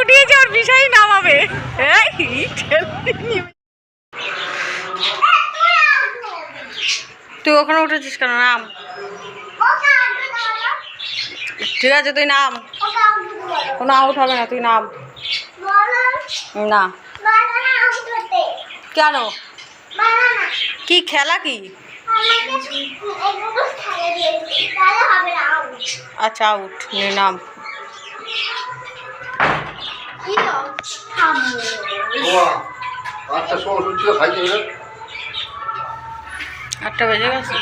উঠিয়েছে, ওর বিষয় নামাবে। তুই ওখানে উঠেছিস কেন? নাম। ঠিক আছে তুই নাম, কোনো আউট হবে না, তুই নাম। না কেন? কি খেলা কি? আচ্ছা আউট, নাম। 8টা বেজে গেছে,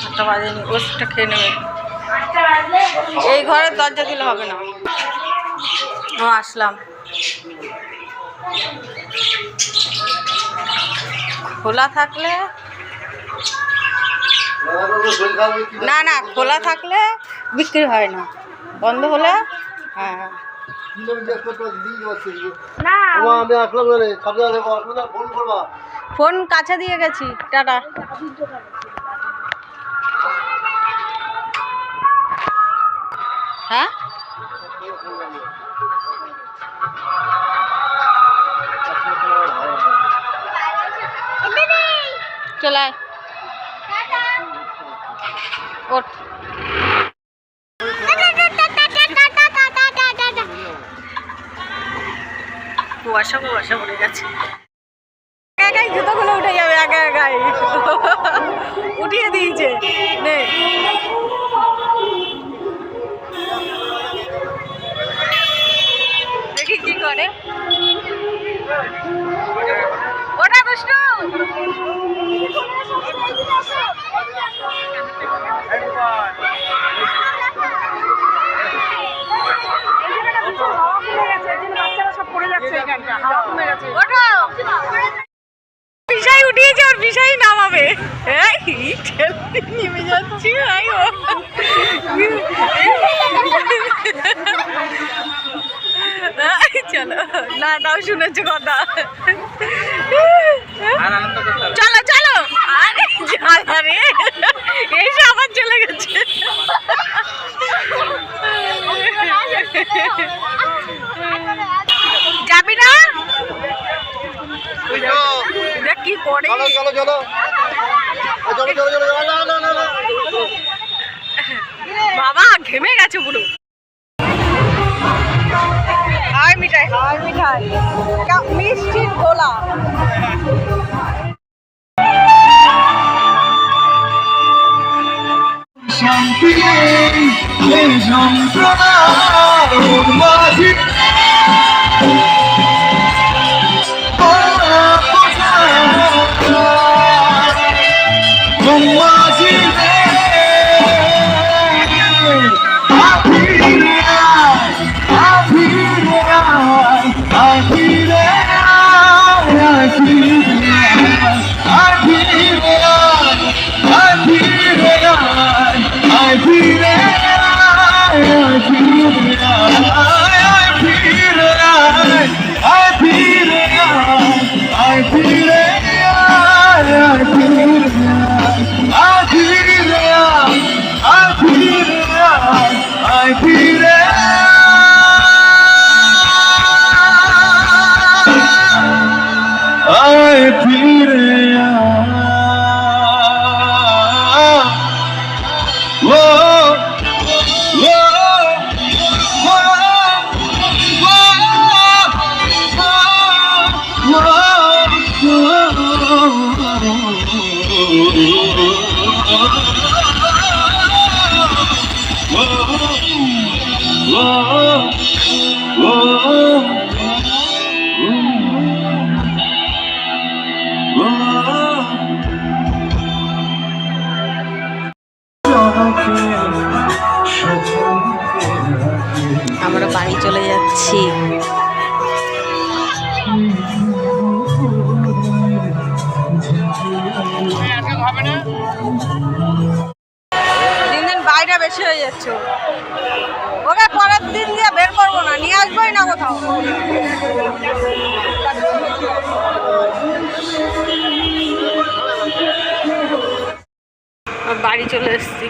8টা বাজেনি, ওষুধটা খেয়ে নেবে। এই ঘরের দরজা দিলে হবে না। আসলাম, খোলা থাকলে না, না খোলা থাকলে বিক্রি হয় না, বন্ধ হলে হ্যাঁ। ফোন কাছে দিয়ে গেছি, টাটা। হ্যাঁ চলে আয়, ওঠ। কুয়াশা কুয়াশা পড়ে গেছে, একাই জুতোগুলো উঠে যাবে, একা একাই উঠিয়ে দিয়েছে। নে দেখি কি করে ওটা। দুষ্টু বিষয় উঠিয়েছে, ওর বিষয় নামাবে। নেমে যাচ্ছি চলো না, তাও শুনেছো কথা। চলো চলো, আরে রে এসে আবার চলে গেছে। যাবি না? দেখ কি করে। বাবা ঘেমে গেছে পুরো। হাই মিঠাই, হাই মিঠাই, মিষ্টির গোলা। আমরা বাড়ি চলে যাচ্ছি। দিন দিন বাইরে বেশি হয়ে যাচ্ছে, ওকে পরের দিন দিয়ে বের করবো না, নিয়ে আসবোই না কোথাও। বাড়ি চলে এসছি।